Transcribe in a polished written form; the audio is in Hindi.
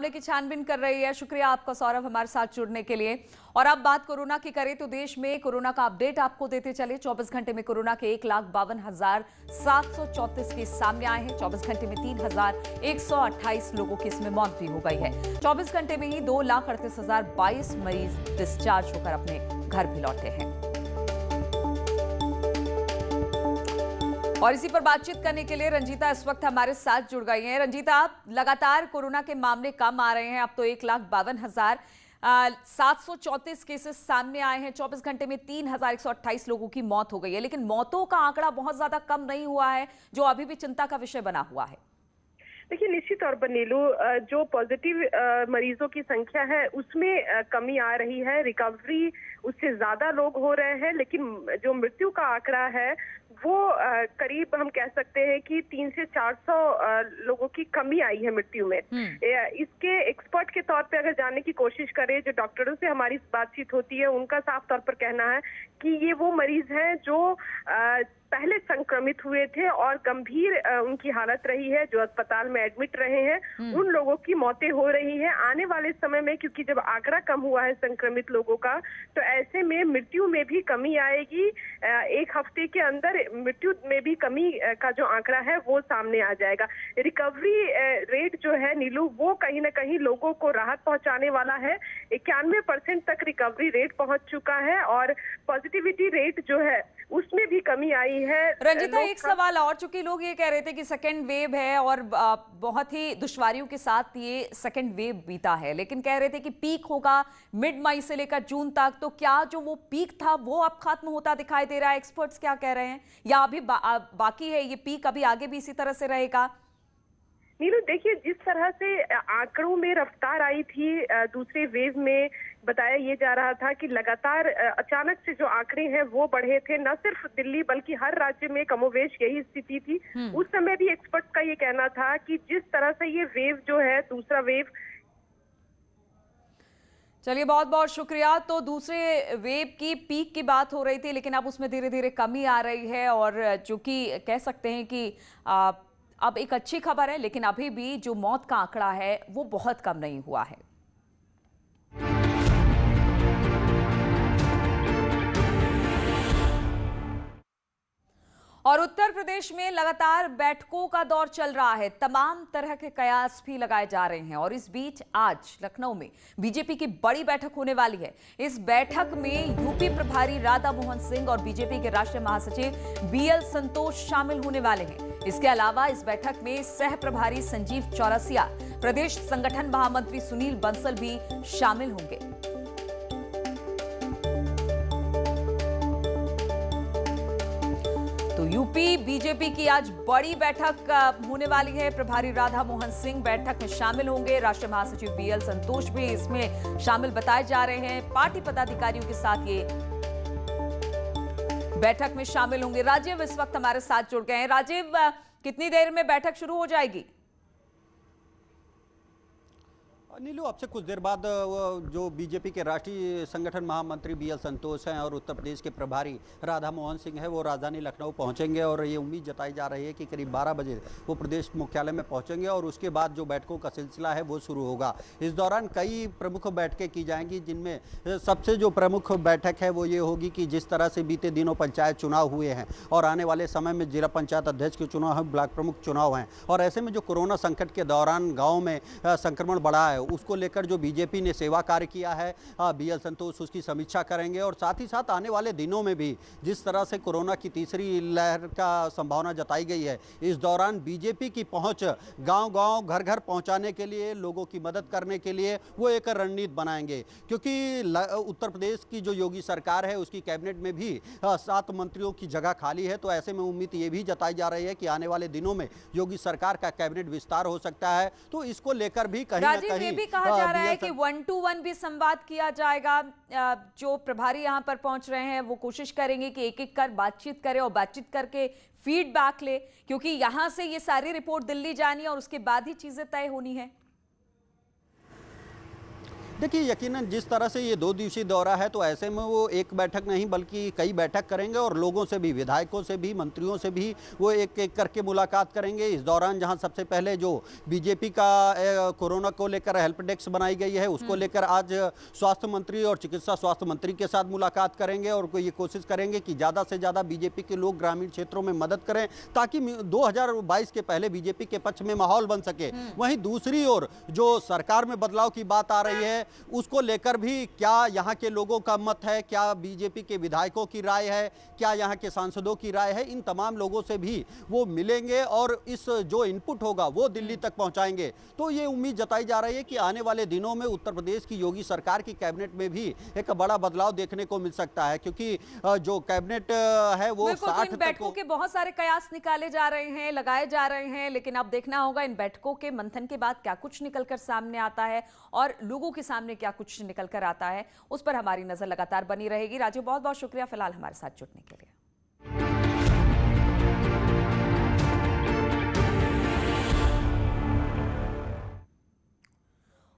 मामले की छानबीन कर रही है। शुक्रिया आपका सौरभ हमारे साथ जुड़ने के लिए। और अब बात कोरोना की करें तो देश में कोरोना का अपडेट आपको देते चले। 24 घंटे में कोरोना के 1,52,734 केस सामने आए हैं। 24 घंटे में 3,128 लोगों की इसमें मौत भी हो गई है। 24 घंटे में ही 2,38,022 मरीज डिस्चार्ज होकर अपने घर भी लौटे हैं। और इसी पर बातचीत करने के लिए रंजीता इस वक्त हमारे साथ जुड़ गई हैं। रंजीता, लगातार कोरोना के मामले कम आ रहे हैं। अब तो 1,52,734 केसेस सामने आए हैं। 24 घंटे में 3,128 लोगों की मौत हो गई है, लेकिन मौतों का आंकड़ा बहुत ज्यादा कम नहीं हुआ है, जो अभी भी चिंता का विषय बना हुआ है। देखिए, निश्चित तौर पर नीलू, जो पॉजिटिव मरीजों की संख्या है उसमें कमी आ रही है। रिकवरी उससे ज्यादा लोग हो रहे हैं, लेकिन जो मृत्यु का आंकड़ा है वो करीब हम कह सकते हैं कि 300 से 400 लोगों की कमी आई है मृत्यु में। इसके एक्सपर्ट के तौर पे अगर जानने की कोशिश करें, जो डॉक्टरों से हमारी बातचीत होती है, उनका साफ तौर पर कहना है कि ये वो मरीज हैं जो पहले संक्रमित हुए थे और गंभीर उनकी हालत रही है, जो अस्पताल में एडमिट रहे हैं, उन लोगों की मौतें हो रही हैं। आने वाले समय में, क्योंकि जब आंकड़ा कम हुआ है संक्रमित लोगों का, तो ऐसे में मृत्यु में भी कमी आएगी। एक हफ्ते के अंदर मृत्यु में भी कमी का जो आंकड़ा है वो सामने आ जाएगा। रिकवरी रेट जो है नीलू, वो कहीं ना कहीं लोगों को राहत पहुंचाने वाला है। 91% तक रिकवरी रेट पहुंच चुका है और पॉजिटिविटी रेट जो है उसमें भी कमी आई है। रंजीता, एक सवाल और, चूंकि लोग ये कह रहे थे कि सेकेंड वेव है और बहुत ही दुश्वारियों के साथ ये सेकेंड वेव बीता है, लेकिन कह रहे थे कि पीक होगा मिड मई से लेकर जून तक, तो क्या जो वो पीक था वो अब खत्म होता दिखाई दे रहा है? एक्सपर्ट्स क्या कह रहे हैं, या अभी बाकी है ये पीक, अभी आगे भी इसी तरह से रहेगा? नीलू, देखिए, जिस तरह से आंकड़ों में रफ्तार आई थी दूसरे वेव में, बताया ये जा रहा था कि लगातार अचानक से जो आंकड़े हैं वो बढ़े थे। न सिर्फ दिल्ली बल्कि हर राज्य में कमोवेश यही स्थिति थी। उस समय भी एक्सपर्ट का ये कहना था कि जिस तरह से ये वेव जो है, दूसरा वेव। चलिए, बहुत बहुत शुक्रिया। तो दूसरे वेव की पीक की बात हो रही थी, लेकिन अब उसमें धीरे धीरे कमी आ रही है, और जो कि कह सकते हैं कि अब एक अच्छी खबर है, लेकिन अभी भी जो मौत का आंकड़ा है वो बहुत कम नहीं हुआ है। और उत्तर प्रदेश में लगातार बैठकों का दौर चल रहा है। तमाम तरह के कयास भी लगाए जा रहे हैं, और इस बीच आज लखनऊ में बीजेपी की बड़ी बैठक होने वाली है। इस बैठक में यूपी प्रभारी राधा मोहन सिंह और बीजेपी के राष्ट्रीय महासचिव बीएल संतोष शामिल होने वाले हैं। इसके अलावा इस बैठक में सह प्रभारी संजीव चौरसिया, प्रदेश संगठन महामंत्री सुनील बंसल भी शामिल होंगे। तो यूपी बीजेपी की आज बड़ी बैठक होने वाली है। प्रभारी राधा मोहन सिंह बैठक में शामिल होंगे, राष्ट्रीय महासचिव बीएल संतोष भी इसमें शामिल बताए जा रहे हैं। पार्टी पदाधिकारियों के साथ ये बैठक में शामिल होंगे। राजीव इस वक्त हमारे साथ जुड़ गए हैं। राजीव, कितनी देर में बैठक शुरू हो जाएगी? नीलू, अब से कुछ देर बाद जो बीजेपी के राष्ट्रीय संगठन महामंत्री बीएल संतोष हैं और उत्तर प्रदेश के प्रभारी राधा मोहन सिंह हैं, वो राजधानी लखनऊ पहुंचेंगे, और ये उम्मीद जताई जा रही है कि करीब 12 बजे वो प्रदेश मुख्यालय में पहुंचेंगे, और उसके बाद जो बैठकों का सिलसिला है वो शुरू होगा। इस दौरान कई प्रमुख बैठकें की जाएंगी, जिनमें सबसे जो प्रमुख बैठक है वो ये होगी कि जिस तरह से बीते दिनों पंचायत चुनाव हुए हैं और आने वाले समय में जिला पंचायत अध्यक्ष के चुनाव हैं, ब्लॉक प्रमुख चुनाव हैं, और ऐसे में जो कोरोना संकट के दौरान गाँव में संक्रमण बढ़ा है उसको लेकर जो बीजेपी ने सेवा कार्य किया है, बीएल संतोष उसकी समीक्षा करेंगे। और साथ ही साथ आने वाले दिनों में भी जिस तरह से कोरोना की तीसरी लहर का संभावना जताई गई है, इस दौरान बीजेपी की पहुंच गांव-गांव, घर-घर पहुंचाने के लिए, लोगों की मदद करने के लिए वो एक रणनीति बनाएंगे। क्योंकि उत्तर प्रदेश की जो योगी सरकार है उसकी कैबिनेट में भी 7 मंत्रियों की जगह खाली है, तो ऐसे में उम्मीद ये भी जताई जा रही है कि आने वाले दिनों में योगी सरकार का कैबिनेट विस्तार हो सकता है। तो इसको लेकर भी कहीं ना कहीं कहा जा रहा है कि 1-to-1 भी संवाद किया जाएगा। जो प्रभारी यहां पर पहुंच रहे हैं वो कोशिश करेंगे कि एक एक कर बातचीत करें, और बातचीत करके फीडबैक ले, क्योंकि यहां से ये सारी रिपोर्ट दिल्ली जानी है और उसके बाद ही चीजें तय होनी है। देखिए, यकीनन जिस तरह से ये 2 दिवसीय दौरा है, तो ऐसे में वो एक बैठक नहीं बल्कि कई बैठक करेंगे और लोगों से भी, विधायकों से भी, मंत्रियों से भी वो एक-एक करके मुलाकात करेंगे। इस दौरान जहां सबसे पहले जो बीजेपी का कोरोना को लेकर हेल्प डेस्क बनाई गई है, उसको लेकर आज स्वास्थ्य मंत्री और चिकित्सा स्वास्थ्य मंत्री के साथ मुलाकात करेंगे और ये कोशिश करेंगे कि ज़्यादा से ज़्यादा बीजेपी के लोग ग्रामीण क्षेत्रों में मदद करें, ताकि 2022 के पहले बीजेपी के पक्ष में माहौल बन सके। वहीं दूसरी ओर जो सरकार में बदलाव की बात आ रही है, उसको लेकर भी क्या यहाँ के लोगों का मत है, क्या बीजेपी के विधायकों की राय है, क्या यहाँ के सांसदों की राय है, इन तमाम लोगों से भी वो मिलेंगे और इस जो इनपुट होगा वो दिल्ली तक पहुंचाएंगे। तो ये उम्मीद जताई जा रही है कि आने वाले दिनों में उत्तर प्रदेश की योगी सरकार की कैबिनेट में भी एक बड़ा बदलाव देखने को मिल सकता है, क्योंकि जो कैबिनेट है वो 60 इन बैठकों के बहुत सारे कयास निकाले जा रहे हैं, लगाए जा रहे हैं, लेकिन अब देखना होगा इन बैठकों के मंथन के बाद क्या कुछ निकलकर सामने आता है और लोगों के सामने क्या कुछ निकल कर आता है, उस पर हमारी नजर लगातार बनी रहेगी। राजीव, बहुत बहुत शुक्रिया फिलहाल हमारे साथ जुड़ने के लिए।